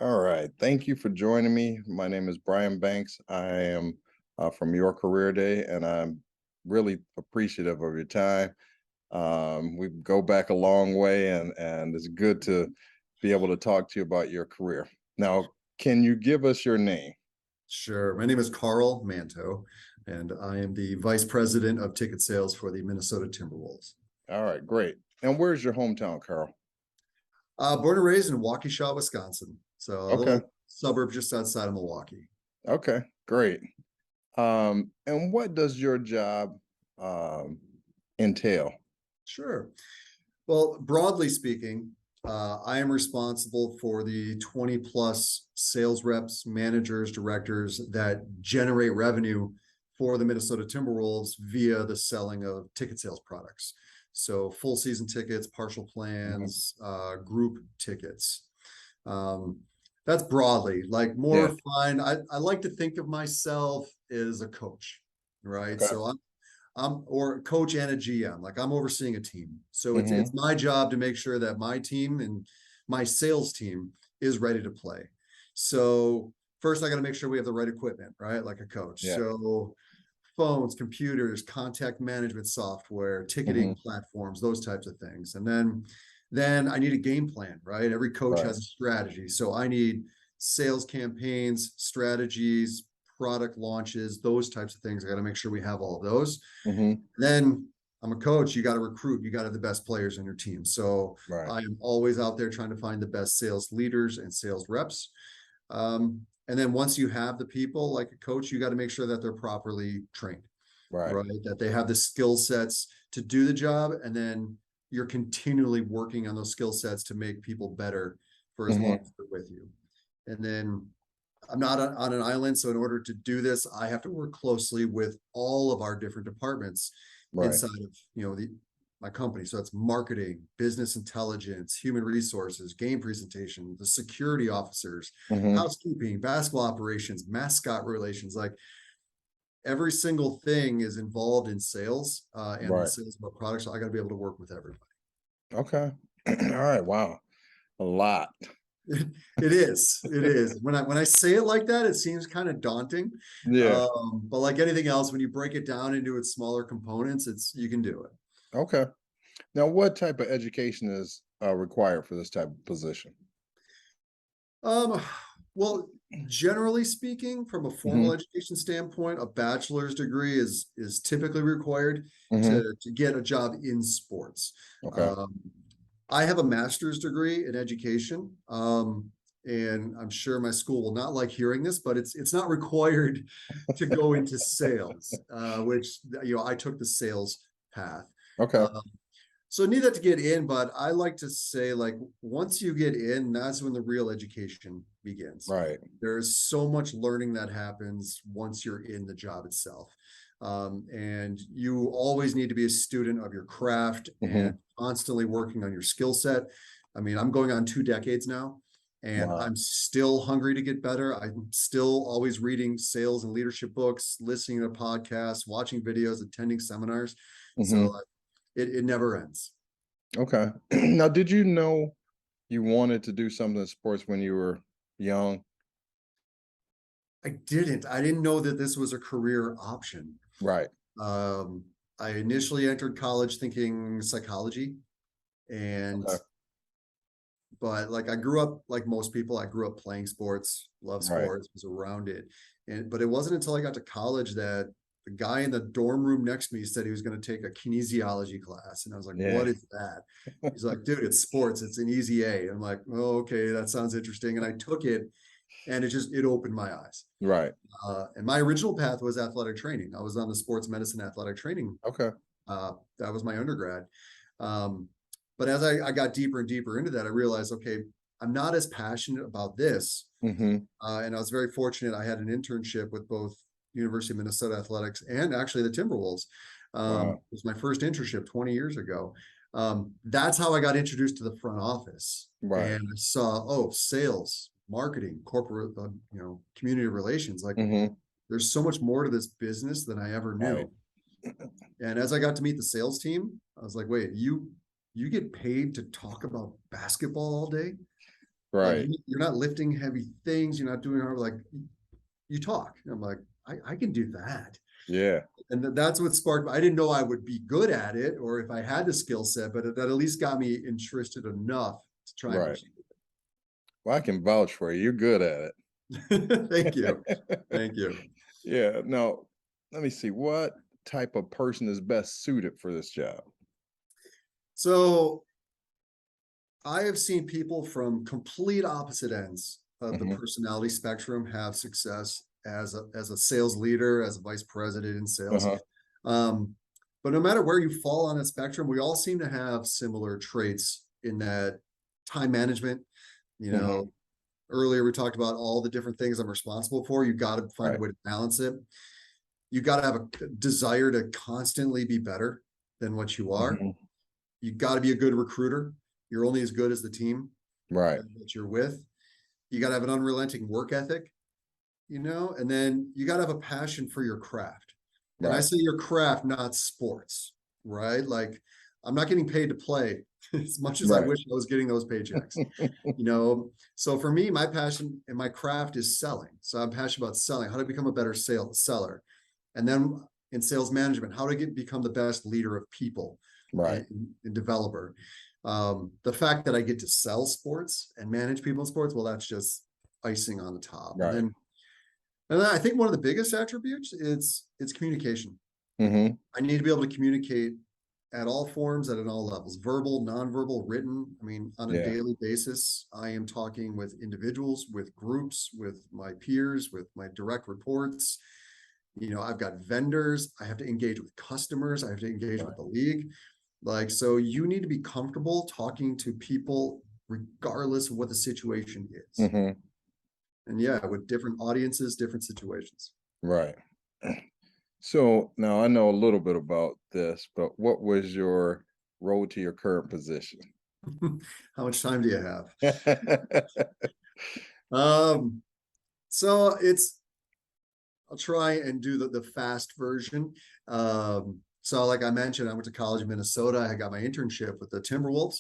All right. Thank you for joining me. My name is Brian Banks. I am from Your Career Day, and I'm really appreciative of your time. We go back a long way, and it's good to be able to talk to you about your career. Now, can you give us your name? Sure. My name is Carl Manteau, and I am the Vice President of Ticket Sales for the Minnesota Timberwolves. All right, great. And where's your hometown, Carl? Born and raised in Waukesha, Wisconsin. So a Okay. little suburb just outside of Milwaukee. Okay, great. And what does your job um, entail? Sure. Well, broadly speaking, I am responsible for the 20 plus sales reps, managers, directors that generate revenue for the Minnesota Timberwolves via the selling of ticket sales products. So full season tickets, partial Mhm. plans, group tickets. Um, that's broadly like more Yeah. refined. I like to think of myself as a coach, right? Okay. So I'm or a coach and a GM. Like I'm overseeing a team. So it's Hmm. my job to make sure that my team and my sales team is ready to play. So first I got to make sure we have the right equipment, right? Like a coach. Yeah. So phones, computers, contact management software, Hmm. ticketing platforms, those types of things. And then I need a game plan, right? Every coach Right. has a strategy. So I need sales campaigns, strategies, product launches, those types of things. I got to make sure we have all of those. Hmm. Then I'm a coach, you got to recruit, you got to have the best players in your team. So Right. I am always out there trying to find the best sales leaders and sales reps. And then once you have the people like a coach, you got to make sure that they're properly trained, Right. right? That they have the skill sets to do the job. And then you're continually working on those skill sets to make people better for as long Hmm. as they're with you. And then I'm not on an island. So in order to do this, I have to work closely with all of our different departments Right. inside of, my company. So that's marketing, business intelligence, human resources, game presentation, the security officers, Hmm. housekeeping, basketball operations, mascot relations. Like every single thing is involved in sales and the Right. sales of our products. So I got to be able to work with everybody. Okay. All right. Wow. A lot. It is. It is. When I say it like that, it seems kind of daunting. Yeah. But like anything else, when you break it down into its smaller components, you can do it. Okay. Now, what type of education is required for this type of position? Um, well, generally speaking, from a Hmm. formal education standpoint, a bachelor's degree is typically required Hmm. to get a job in sports. Okay. Um, I have a master's degree in education. And I'm sure my school will not like hearing this, but it's not required to go into sales, which I took the sales path. Okay. Um, so need that to get in, but I like to say like once you get in, that's when the real education begins. Right. There's so much learning that happens once you're in the job itself. And you always need to be a student of your craft and Hmm. constantly working on your skill set. I mean, I'm going on 2 decades now, and Wow. I'm still hungry to get better. I'm still always reading sales and leadership books, listening to podcasts, watching videos, attending seminars. Hmm. So it never ends. Okay. Now, did you know you wanted to do something in sports when you were young? I didn't know that this was a career option. Right. Um, I initially entered college thinking psychology, and Okay. but like I grew up like most people, I grew up playing sports, love Right. sports, was around it. And but it wasn't until I got to college that the guy in the dorm room next to me said he was going to take a kinesiology class. And I was like, Yeah. what is that? He's like, dude, it's sports, it's an easy A. I'm like, oh, okay, that sounds interesting. And I took it, and it opened my eyes. Right. And my original path was athletic training. I was on the sports medicine athletic training. Okay. That was my undergrad. Um, but as I got deeper and deeper into that, I realized, okay, I'm not as passionate about this. Hmm. And I was very fortunate. I had an internship with both University of Minnesota Athletics and actually the Timberwolves. Wow. It was my first internship 20 years ago. That's how I got introduced to the front office. Right. And I saw, oh, sales, marketing, corporate, community relations. Like Hmm. there's so much more to this business than I ever Right. knew. And as I got to meet the sales team, I was like, wait, you get paid to talk about basketball all day? Like Right. you're not lifting heavy things, you're not doing hard, like you talk. And I'm like, I can do that. Yeah. And that's what sparked. I didn't know I would be good at it or if I had the skill set, but that at least got me interested enough to try and Right. pursue Well, I can vouch for you. You're good at it. Thank you. it. Thank you. Yeah. Now, let me see. What type of person is best suited for this job? So I have seen people from complete opposite ends of the Hmm. personality spectrum have success as a sales leader, as a vice president in sales. Uh-huh. Um, but no matter where you fall on that spectrum, we all seem to have similar traits in that time management. You Hmm. know, earlier we talked about all the different things I'm responsible for. You got to find a Right. way to balance it. You got to have a desire to constantly be better than what you are. Hmm. You got to be a good recruiter. You're only as good as the team Right. that you're with. You got to have an unrelenting work ethic, and then you got to have a passion for your craft. And I Right. say your craft, not sports, right? Like I'm not getting paid to play as much as I Right. wish I was getting those paychecks. So for me, my passion and my craft is selling. So I'm passionate about selling, how to become a better seller. And then in sales management, how to become the best leader of people Right. and developer. The fact that I get to sell sports and manage people in sports, well, that's just icing on the top. Right. And then I think one of the biggest attributes is it's communication. Hmm. I need to be able to communicate at all forms and at all levels, verbal, nonverbal, written. I mean, on a Yeah. daily basis, I am talking with individuals, with groups, with my peers, with my direct reports. I've got vendors. I have to engage with customers. I have to engage with Right. the league. Like, so you need to be comfortable talking to people regardless of what the situation is. Hmm. And yeah, with different audiences, different situations. Right. So now I know a little bit about this, but what was your road to your current position? How much time do you have? Um, so I'll try and do the fast version. So like I mentioned, I went to college in Minnesota. I got my internship with the Timberwolves.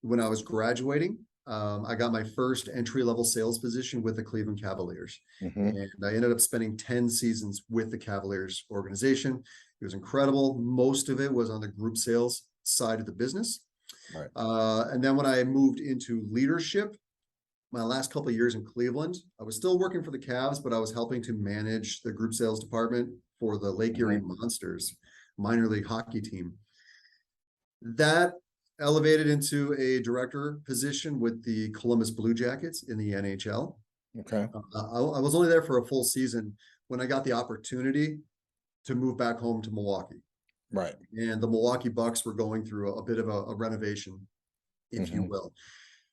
When I was graduating, I got my first entry-level sales position with the Cleveland Cavaliers. Hmm. And I ended up spending 10 seasons with the Cavaliers organization. It was incredible. Most of it was on the group sales side of the business. Right. And then when I moved into leadership, my last couple of years in Cleveland, I was still working for the Cavs, but I was helping to manage the group sales department for the Lake Erie Hmm. Monsters minor league hockey team. That elevated into a director position with the Columbus Blue Jackets in the NHL. Okay. I was only there for a full season when I got the opportunity to move back home to Milwaukee. Right. And the Milwaukee Bucks were going through a bit of a renovation, if you Hmm. will.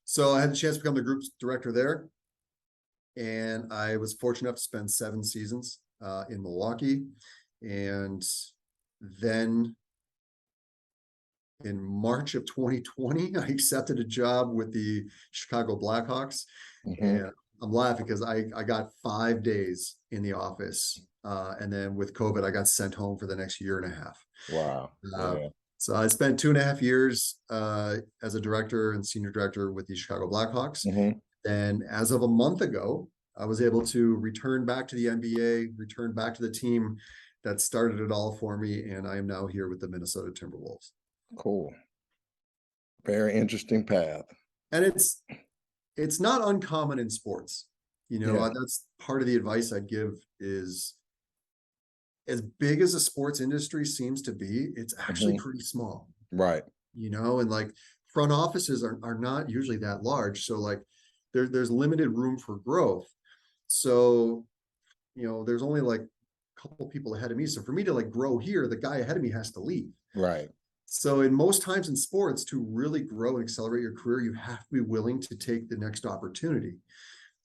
So I had the chance to become the group director there. And I was fortunate enough to spend 7 seasons in Milwaukee. And then in March of 2020, I accepted a job with the Chicago Blackhawks. Hmm. And I'm laughing because I got 5 days in the office. And then with COVID, I got sent home for the next year and a half. Wow. Uh, Yeah. so I spent 2.5 years as a director and senior director with the Chicago Blackhawks. Hmm. And as of a month ago, I was able to return back to the NBA, return back to the team that started it all for me. And I am now here with the Minnesota Timberwolves. Cool. Very interesting path. And it's not uncommon in sports. Yeah. That's part of the advice I'd give is as big as the sports industry seems to be, it's actually Hmm. pretty small, Right. and like front offices are not usually that large. So like there's limited room for growth. So, there's only like a couple people ahead of me. So for me to like grow here, the guy ahead of me has to leave. Right. So in most times in sports, to really grow and accelerate your career, you have to be willing to take the next opportunity.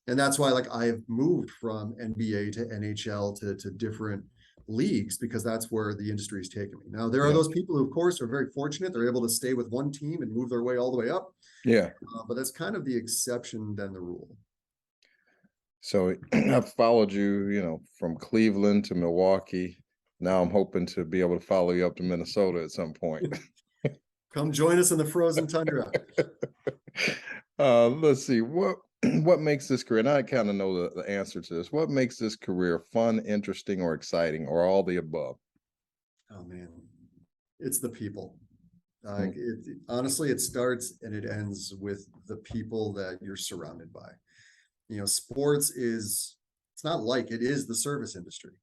And that's why like I have moved from NBA to NHL to different leagues because that's where the industry is taking me. Now, there are Yeah. those people who, of course, are very fortunate. They're able to stay with one team and move their way all the way up. Yeah. But that's kind of the exception than the rule. So I've followed you, from Cleveland to Milwaukee. Now I'm hoping to be able to follow you up to Minnesota at some point. Come join us in the frozen tundra. Let's see. what makes this career, and I kind of know the answer to this, what makes this career fun, interesting, or exciting, or all the above? Oh man, it's the people. Mm, Honestly, it starts and it ends with the people that you're surrounded by. Sports is, it's not like it is the service industry.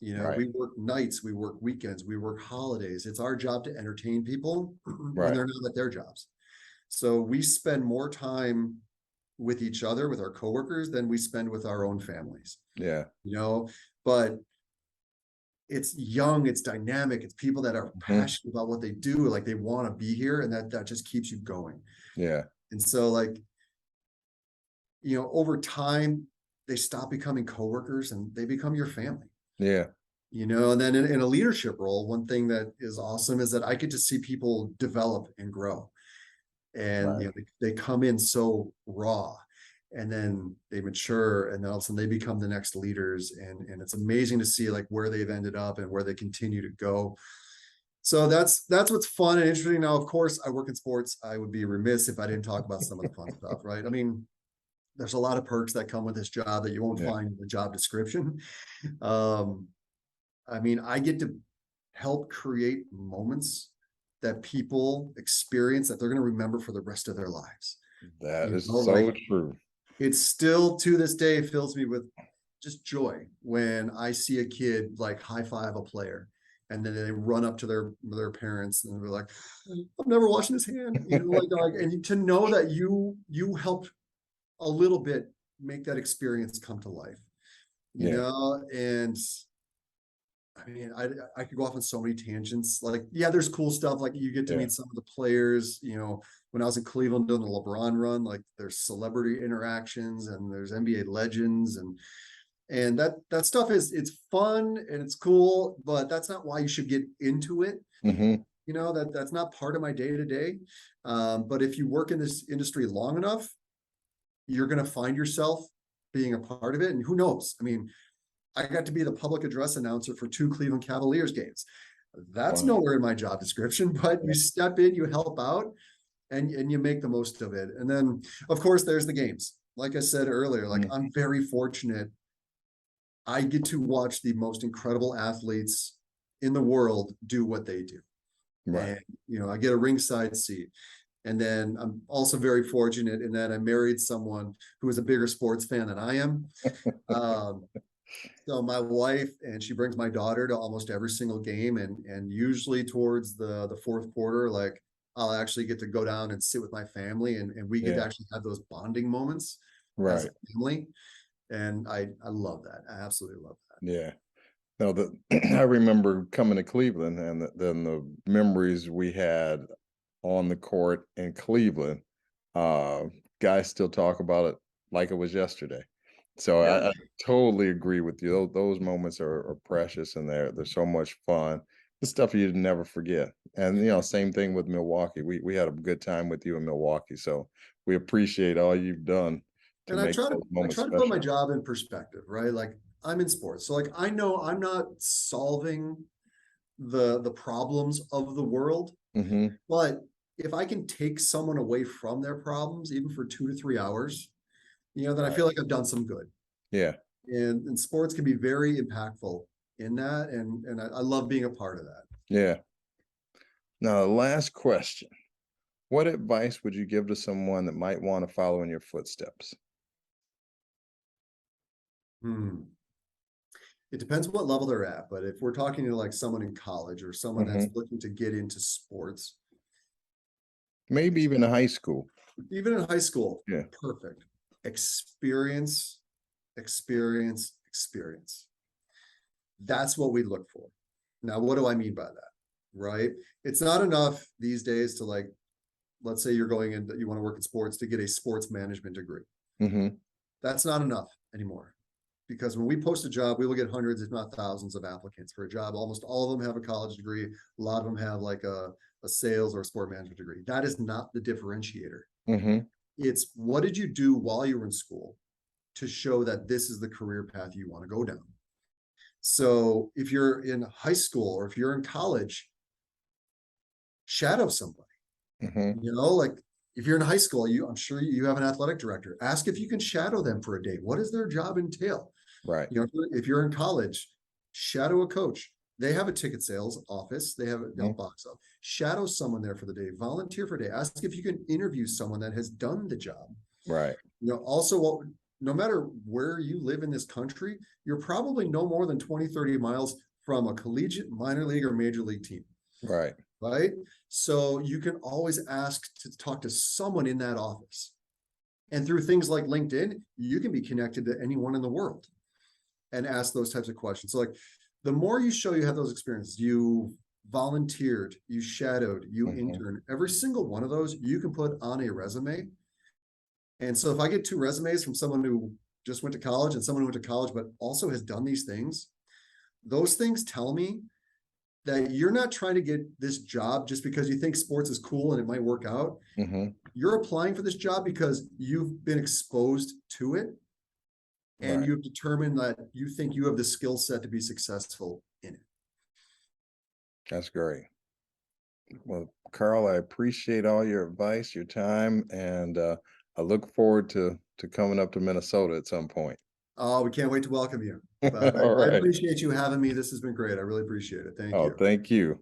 right, We work nights, we work weekends, we work holidays. It's our job to entertain people when right, they're not at their jobs. So we spend more time with each other, with our coworkers, than we spend with our own families. yeah, You know, but it's young, it's dynamic, it's people that are hmm, passionate about what they do, like they want to be here, and that just keeps you going. yeah, And so, like, over time, they stop becoming coworkers and they become your family. yeah, And then in a leadership role, one thing that is awesome is that I get to see people develop and grow. And right, they come in so raw, and then they mature, and then all of a sudden they become the next leaders, and it's amazing to see like where they've ended up and where they continue to go. So that's what's fun and interesting. Now, of course, I work in sports. I would be remiss if I didn't talk about some of the fun stuff, right? I mean, there's a lot of perks that come with this job that you won't yeah, find in the job description. um, I mean, I get to help create moments that people experience that they're going to remember for the rest of their lives. that is Like, so true. it's still to this day fills me with just joy when I see a kid like high five a player, and then they run up to their parents and they're like, "I'm never washing his hand," and to know that you helped a little bit make that experience come to life, Yeah, and I mean, I could go off on so many tangents. Like, yeah, there's cool stuff. Like, you get to yeah, meet some of the players. When I was in Cleveland doing the LeBron run, like there's celebrity interactions and there's NBA legends, and that stuff it's fun and it's cool, but that's not why you should get into it. hmm, That's not part of my day to day. But if you work in this industry long enough, you're going to find yourself being a part of it. And who knows? I mean, I got to be the public address announcer for 2 Cleveland Cavaliers games. That's wow, nowhere in my job description, but yeah, you step in, you help out, and you make the most of it. And then, of course, there's the games. Like I said earlier, like mm, I'm very fortunate. I get to watch the most incredible athletes in the world do what they do. right, And, I get a ringside seat. And then I'm also very fortunate in that I married someone who is a bigger sports fan than I am. Um, So my wife, and she brings my daughter to almost every single game, and usually towards the fourth quarter, like I'll actually get to go down and sit with my family, and we get to yeah, actually have those bonding moments as a right, family. And I love that. I absolutely love that. yeah. No, the I remember coming to Cleveland, and then the memories we had on the court in Cleveland. Uh, Guys still talk about it like it was yesterday. So Yeah. I totally agree with you. Those moments are precious, and they're so much fun. The stuff you'd never forget. And same thing with Milwaukee. We had a good time with you in Milwaukee. So we appreciate all you've done to And I make try to those I moments try to put my special. job in perspective, right? Like, I'm in sports. So like I know I'm not solving the problems of the world. Hmm. But if I can take someone away from their problems, even for 2 to 3 hours, then I Right. feel like I've done some good. Yeah. And sports can be very impactful in that. And I love being a part of that. Yeah. Now, last question. What advice would you give to someone that might want to follow in your footsteps? Hmm. It depends what level they're at. But if we're talking to like someone in college or someone that's Hmm. looking to get into sports, Maybe even in high school. even in high school, Yeah. perfect. Experience, experience, experience. That's what we look for. Now, what do I mean by that? Right? It's not enough these days to, like, let's say you're going in that you want to work in sports, to get a sports management degree. Hmm. That's not enough anymore. Because when we post a job, we will get hundreds, if not thousands, of applicants for a job. Almost all of them have a college degree. A lot of them have like a sales or a sport management degree. That is not the differentiator. Hmm. It's what did you do while you were in school to show that this is the career path you want to go down. So if you're in high school or if you're in college, shadow somebody, Hmm. like If you're in high school, I'm sure you have an athletic director. Ask if you can shadow them for a day. What does their job entail? Right. You know, if you're in college, shadow a coach. They have a ticket sales office. They have a box up. Shadow someone there for the day. Volunteer for a day. Ask if you can interview someone that has done the job. Right. You know, also, no matter where you live in this country, you're probably no more than 20, 30 miles from a collegiate, minor league, or major league team. Right. Right. So you can always ask to talk to someone in that office. And through things like LinkedIn, you can be connected to anyone in the world and ask those types of questions. So like the more you show you have those experiences, you volunteered, you shadowed, you interned, every single one of those you can put on a resume. And so if I get 2 resumes from someone who just went to college and someone who went to college, but also has done these things, those things tell me that you're not trying to get this job just because you think sports is cool and it might work out. You're applying for this job because you've been exposed to it and Right. you've determined that you think you have the skill set to be successful in it. That's great. Well, Carl, I appreciate all your advice, your time, and I look forward to coming up to Minnesota at some point. Oh, we can't wait to welcome you. But All I right. appreciate you having me. This has been great. I really appreciate it. Thank Oh, you. thank you.